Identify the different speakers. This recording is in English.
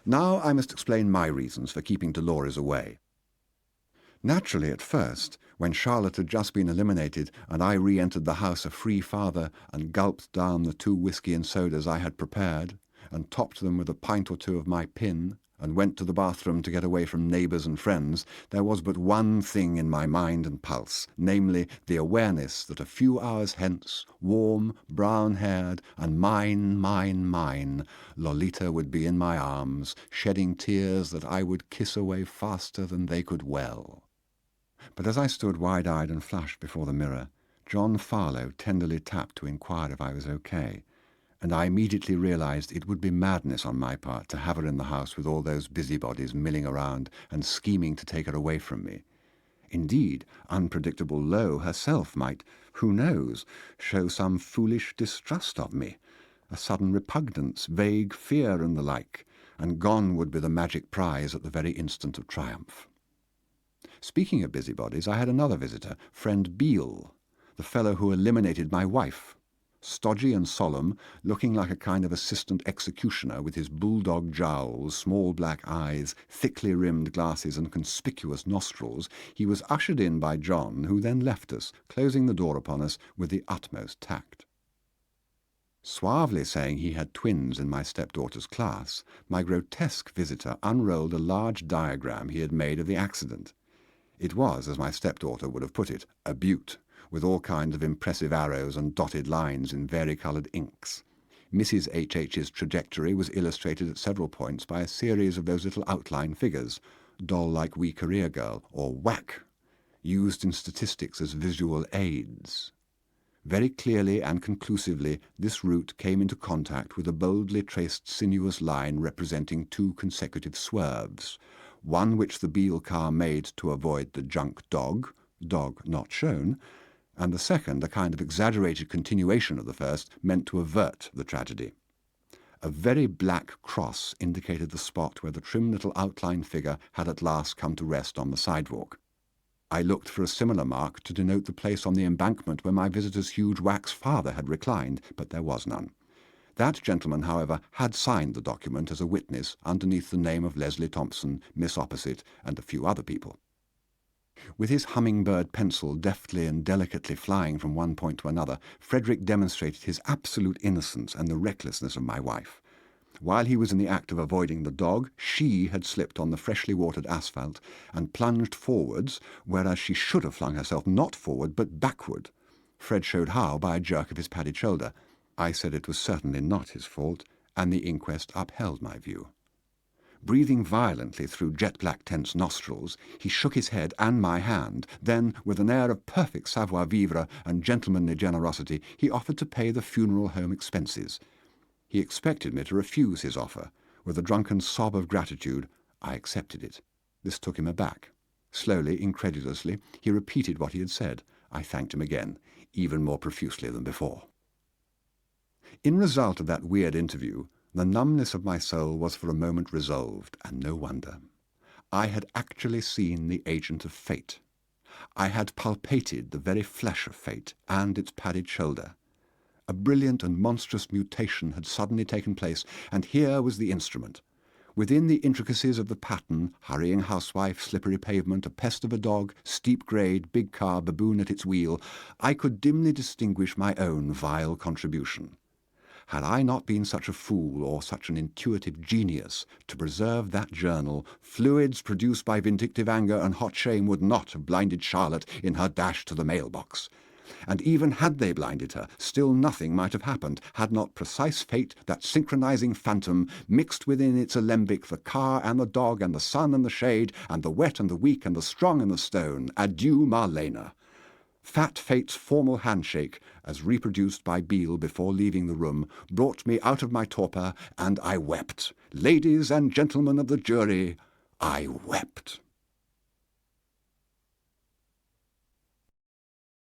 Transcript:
Speaker 1: Now I must explain my reasons for keeping Dolores away. Naturally, at first, when Charlotte had just been eliminated and I re-entered the house a free father and gulped down the 2 whiskey and sodas I had prepared and topped them with a pint or 2 of my pin and went to the bathroom to get away from neighbours and friends, there was but one thing in my mind and pulse, namely the awareness that a few hours hence, warm, brown-haired, and mine, Lolita would be in my arms, shedding tears that I would kiss away faster than they could well. But as I stood wide-eyed and flushed before the mirror, John Farlow tenderly tapped to inquire if I was okay, and I immediately realized it would be madness on my part to have her in the house with all those busybodies milling around and scheming to take her away from me. Indeed, unpredictable Lo herself might, who knows, show some foolish distrust of me, a sudden repugnance, vague fear and the like, and gone would be the magic prize at the very instant of triumph. Speaking of busybodies, I had another visitor, friend Beale, the fellow who eliminated my wife. Stodgy and solemn, looking like a kind of assistant executioner with his bulldog jowls, small black eyes, thickly rimmed glasses and conspicuous nostrils, he was ushered in by John, who then left us, closing the door upon us with the utmost tact. Suavely saying he had twins in my stepdaughter's class, my grotesque visitor unrolled a large diagram he had made of the accident. It was, as my stepdaughter would have put it, a beaut, with all kinds of impressive arrows and dotted lines in vari-coloured inks. Mrs. H.H.'s trajectory was illustrated at several points by a series of those little outline figures, doll-like wee career girl, or whack, used in statistics as visual aids. Very clearly and conclusively, this route came into contact with a boldly traced sinuous line representing 2 consecutive swerves, one which the Beale car made to avoid the junk dog not shown, and the second, a kind of exaggerated continuation of the first, meant to avert the tragedy. A very black cross indicated the spot where the trim little outline figure had at last come to rest on the sidewalk. I looked for a similar mark to denote the place on the embankment where my visitor's huge wax father had reclined, but there was none. That gentleman, however, had signed the document as a witness underneath the name of Leslie Thompson, Miss Opposite, and a few other people. With his hummingbird pencil deftly and delicately flying from one point to another, Frederick demonstrated his absolute innocence and the recklessness of my wife. While he was in the act of avoiding the dog, she had slipped on the freshly watered asphalt and plunged forwards, whereas she should have flung herself not forward but backward. Fred showed how by a jerk of his padded shoulder. I said it was certainly not his fault, and the inquest upheld my view. Breathing violently through jet-black tense nostrils, he shook his head and my hand. Then, with an air of perfect savoir-vivre and gentlemanly generosity, he offered to pay the funeral home expenses. He expected me to refuse his offer. With a drunken sob of gratitude, I accepted it. This took him aback. Slowly, incredulously, he repeated what he had said. I thanked him again, even more profusely than before. In result of that weird interview, the numbness of my soul was for a moment resolved, and no wonder. I had actually seen the agent of fate. I had palpated the very flesh of fate and its padded shoulder. A brilliant and monstrous mutation had suddenly taken place, and here was the instrument. Within the intricacies of the pattern, hurrying housewife, slippery pavement, a pest of a dog, steep grade, big car, baboon at its wheel, I could dimly distinguish my own vile contribution. Had I not been such a fool or such an intuitive genius to preserve that journal, fluids produced by vindictive anger and hot shame would not have blinded Charlotte in her dash to the mailbox. And even had they blinded her, still nothing might have happened, had not precise fate, that synchronizing phantom, mixed within its alembic the car and the dog and the sun and the shade, and the wet and the weak and the strong and the stone. Adieu, Marlena. Fat Fate's formal handshake, as reproduced by Beale before leaving the room, brought me out of my torpor, and I wept. Ladies and gentlemen of the jury, I wept.